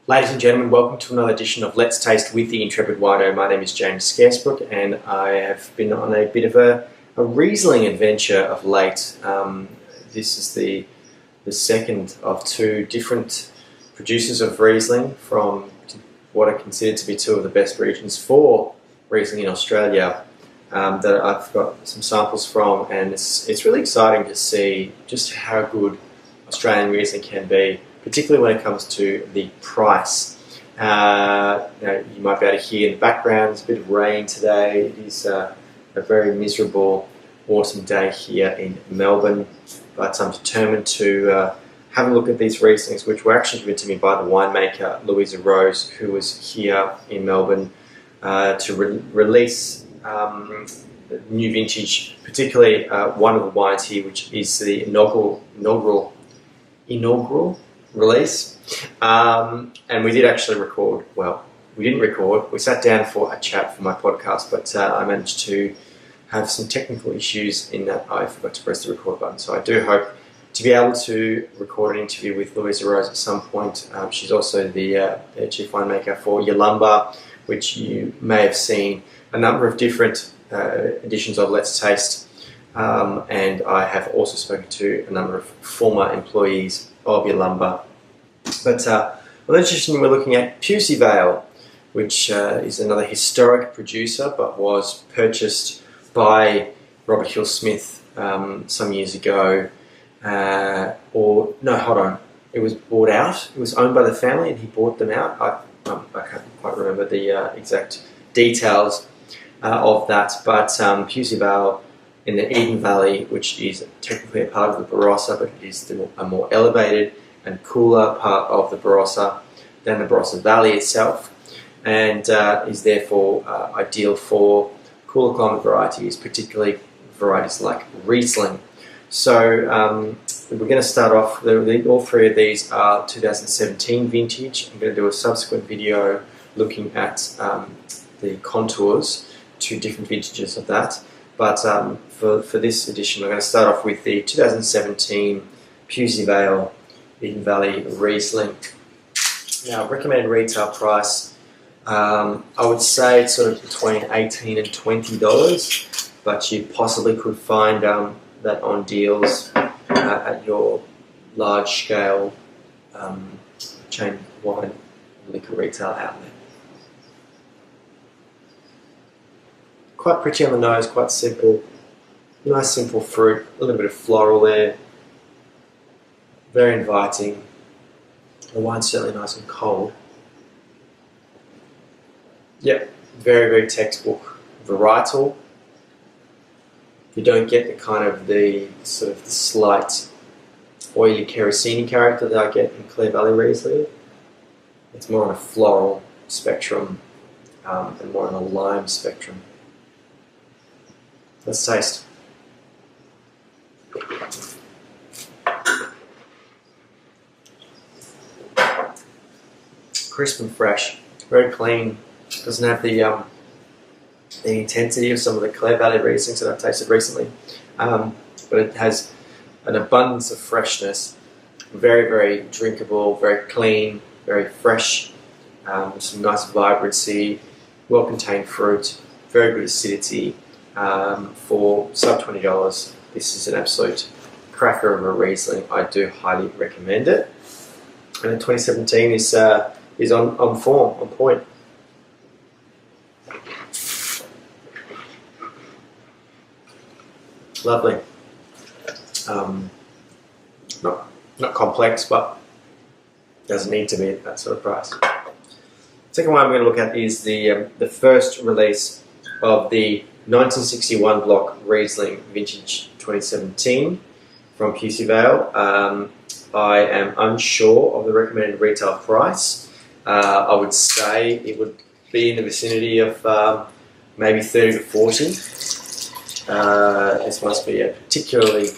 Ladies and gentlemen, welcome to another edition of Let's Taste with the Intrepid Wino. My name is James Scaresbrook and I have been on a bit of a Riesling adventure of late. This is the second of two different producers of Riesling from what are considered to be two of the best regions for Riesling in Australia that I've got some samples from, and it's really exciting to see just how good Australian Riesling can be, particularly when it comes to the price. You might be able to hear in the background, there's a bit of rain today. It is a very miserable autumn day here in Melbourne, but I'm determined to have a look at these Rieslings, which were actually given to me by the winemaker Louisa Rose, who was here in Melbourne to release new vintage, particularly one of the wines here, which is the inaugural release. And we did actually record. Well, we didn't record. We sat down for a chat for my podcast, but I managed to have some technical issues in that I forgot to press the record button. So I do hope to be able to record an interview with Louisa Rose at some point. She's also the chief winemaker for Yalumba, which you may have seen a number of different editions of Let's Taste. And I have also spoken to a number of former employees of Yalumba. But well, interestingly, we're looking at Pewsey Vale, which is another historic producer, but was purchased by Robert Hill Smith some years ago. It was bought out. It was owned by the family, and he bought them out. I can't quite remember the exact details of that, but Pewsey Vale in the Eden Valley, which is technically a part of the Barossa, but it is a more elevated and cooler part of the Barossa than the Barossa Valley itself, and is therefore ideal for cooler climate varieties, particularly varieties like Riesling. So we're going to start off, all three of these are 2017 vintage. I'm going to do a subsequent video looking at the Contours, two different vintages of that. But for this edition, we're going to start off with the 2017 Pewsey Vale Eden Valley Riesling. Now, recommended retail price, I would say it's sort of between $18 and $20, but you possibly could find that on deals at your large-scale chain wine liquor retail outlet. Quite pretty on the nose, quite simple. Nice simple fruit, a little bit of floral there. Very inviting. The wine's certainly nice and cold. Yep, very, very textbook varietal. You don't get the kind of the slight oily kerosene character that I get in Clear Valley Riesling. It's more on a floral spectrum and more on a lime spectrum. Let's taste. Crisp and fresh, very clean. Doesn't have the intensity of some of the Clear Valley Rieslings that I've tasted recently, but it has an abundance of freshness. Very, very drinkable, very clean, very fresh. Some nice vibrancy, well-contained fruit, very good acidity. For sub $20, this is an absolute cracker of a Riesling. I do highly recommend it. And in 2017 is on form, on point. Lovely. Not complex, but doesn't need to be at that sort of price. Second one I'm going to look at is the first release of the 1961 block Riesling Vintage 2017 from Pewsey Vale. I am unsure of the recommended retail price. I would say it would be in the vicinity of maybe 30 to 40. This must be a particularly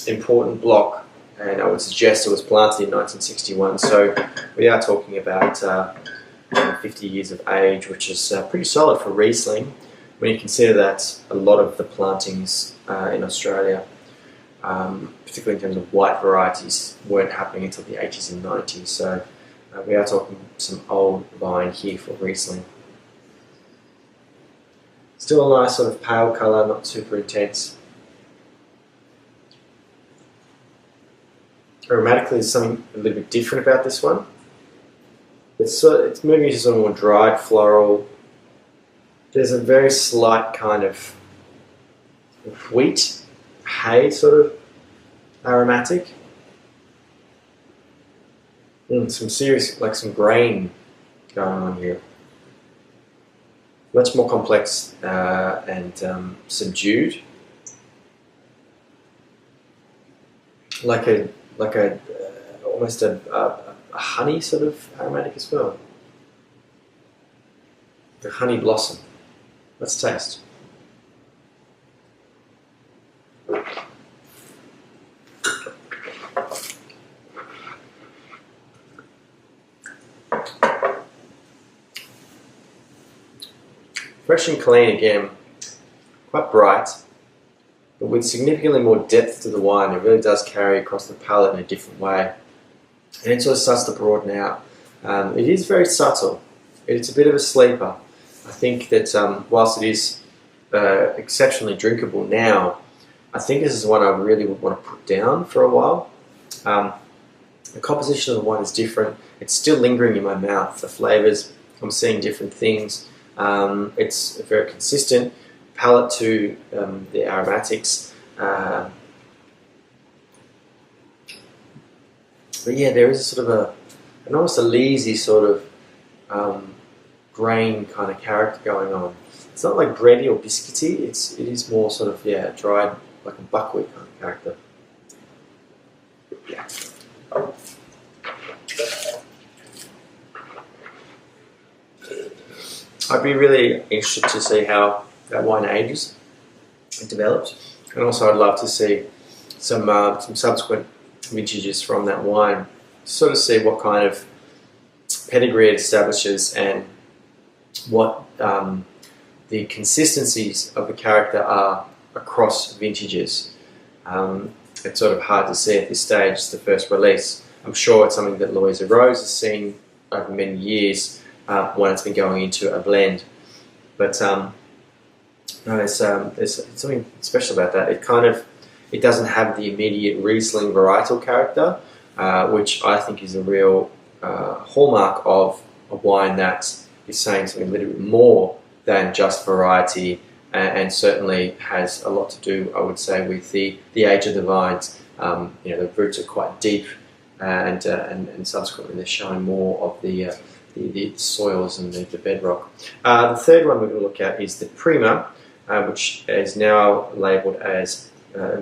important block, and I would suggest it was planted in 1961. So we are talking about 50 years of age, which is pretty solid for Riesling when you consider that a lot of the plantings in Australia, particularly in terms of white varieties, weren't happening until the 80s and 90s. So We are talking some old vine here for Riesling. Still a nice sort of pale colour, not super intense. Aromatically, there's something a little bit different about this one. It's moving into sort of more dried floral. There's a very slight kind of wheat, hay sort of aromatic. Some serious, like some grain going on here. Much more complex and subdued. Almost a honey sort of aromatic as well. The honey blossom. Let's taste. Fresh and clean again, quite bright, but with significantly more depth to the wine. It really does carry across the palate in a different way. And it sort of starts to broaden out. It is very subtle. It's a bit of a sleeper. I think that whilst it is exceptionally drinkable now, I think this is one I really would want to put down for a while. The composition of the wine is different. It's still lingering in my mouth. The flavours, I'm seeing different things. It's a very consistent palate to the aromatics. But yeah, there is sort of an almost a lazy sort of grain kind of character going on. It's not like bready or biscuity. It is more sort of dried, like a buckwheat kind of character. Yeah. I'd be really interested to see how that wine ages and develops, and also I'd love to see some subsequent vintages from that wine, sort of see what kind of pedigree it establishes and what the consistencies of the character are across vintages. It's sort of hard to see at this stage. It's the first release. I'm sure it's something that Louisa Rose has seen over many years when it's been going into a blend. But no, there's something special about that. It doesn't have the immediate Riesling varietal character, which I think is a real hallmark of a wine that is saying something a little bit more than just variety, and certainly has a lot to do, I would say, with the age of the vines. The roots are quite deep, and subsequently they're showing more of the soils and the bedrock. The third one we're going to look at is the Prima, which is now labelled as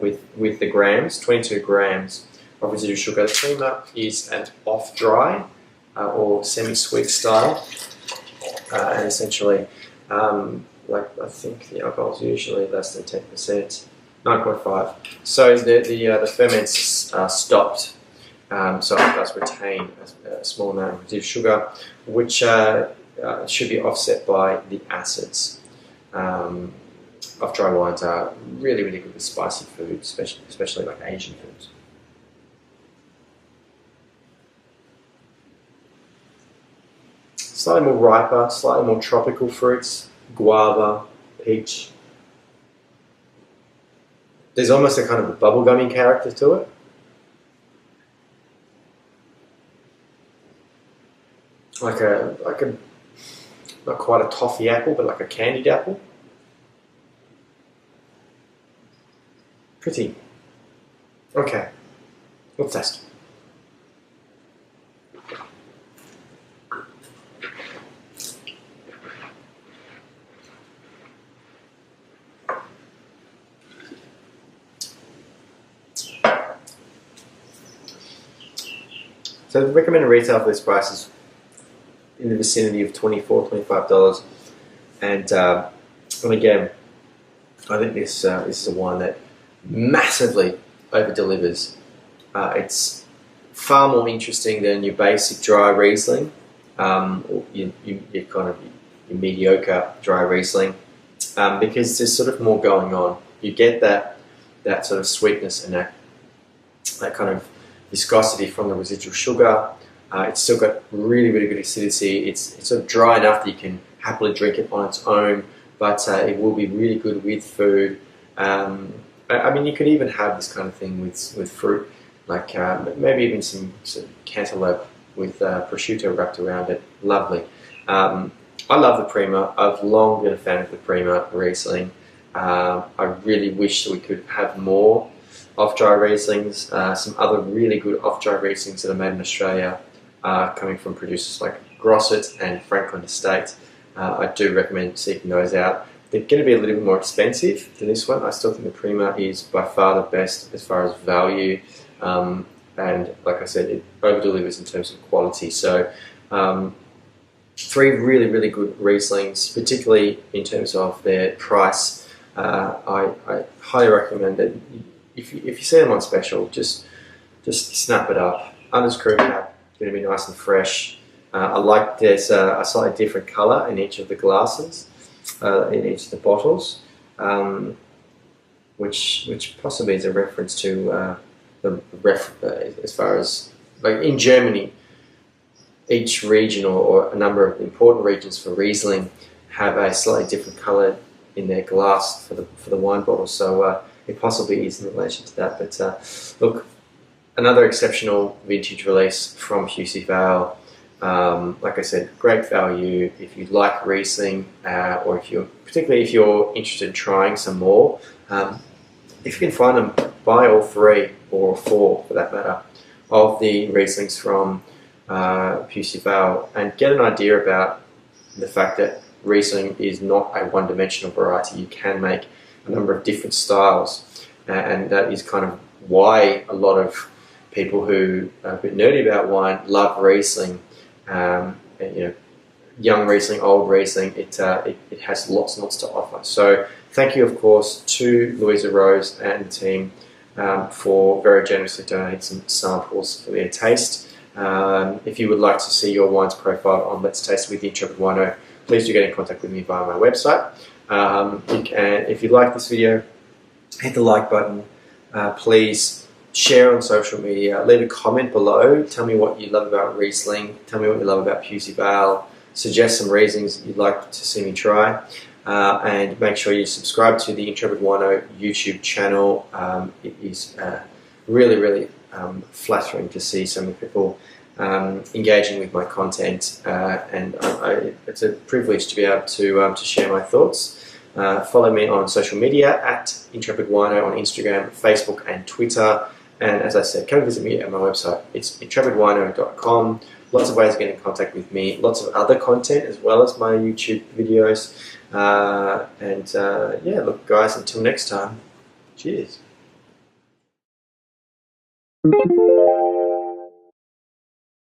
with the grams, 22 grams of residual sugar. The Prima is an off-dry or semi-sweet style, and essentially, I think the alcohol is usually less than 10%, 9.5. So the ferments are stopped. So it does retain a small amount of residual sugar, which should be offset by the acids. Off-dry wines are really, really good with spicy food, especially like Asian foods. Slightly more riper, slightly more tropical fruits, guava, peach. There's almost a kind of a bubblegummy character to it. Like a not quite a toffee apple, but like a candied apple. Pretty. Okay, let's test. So the recommended retail for this price is in the vicinity of $24, $25, and again, I think this is a wine that massively over delivers. It's far more interesting than your basic dry Riesling, or your kind of your mediocre dry Riesling, because there's sort of more going on. You get that sort of sweetness and that kind of viscosity from the residual sugar. It's still got really, really good acidity. It's sort of dry enough that you can happily drink it on its own, but it will be really good with food. I mean, you could even have this kind of thing with fruit, like maybe even some sort of cantaloupe with prosciutto wrapped around it. Lovely. I love the Prima. I've long been a fan of the Prima Riesling. I really wish that we could have more off-dry Rieslings. Some other really good off-dry Rieslings that are made in Australia coming from producers like Grosset and Franklin Estate. I do recommend seeking those out. They're going to be a little bit more expensive than this one. I still think the Prima is by far the best as far as value, and like I said, it over-delivers in terms of quality. So three really, really good Rieslings, particularly in terms of their price. I highly recommend that if you see them on special, just snap it up. Under screw cap, going to be nice and fresh. I like there's a slightly different colour in each of the glasses, in each of the bottles, which possibly is a reference to as far as, like, in Germany, each region or a number of important regions for Riesling have a slightly different colour in their glass for the wine bottle. So it possibly is in relation to that. But look, another exceptional vintage release from Pewsey Vale. Like I said, great value if you like Riesling, or particularly if you're interested in trying some more. If you can find them, buy all three or four for that matter of the Rieslings from Pewsey Vale, and get an idea about the fact that Riesling is not a one-dimensional variety. You can make a number of different styles, and that is kind of why a lot of people who are a bit nerdy about wine love Riesling. And, young Riesling, old Riesling, it has lots and lots to offer. So thank you, of course, to Louisa Rose and the team for very generously donating some samples for their taste. If you would like to see your wines profiled on Let's Taste with the Intrepid Wino, please do get in contact with me via my website. If you like this video, hit the like button. Please share on social media. Leave a comment below. Tell me what you love about Riesling. Tell me what you love about Pewsey Vale. Suggest some Rieslings you'd like to see me try. And make sure you subscribe to the Intrepid Wino YouTube channel. It is really, really flattering to see so many people engaging with my content, and it's a privilege to be able to share my thoughts. Follow me on social media at Intrepid Wino on Instagram, Facebook and Twitter, and as I said, come visit me at my website. It's intrepidwino.com. Lots of ways to get in contact with me, lots of other content as well as my YouTube videos, yeah, look guys, until next time, cheers.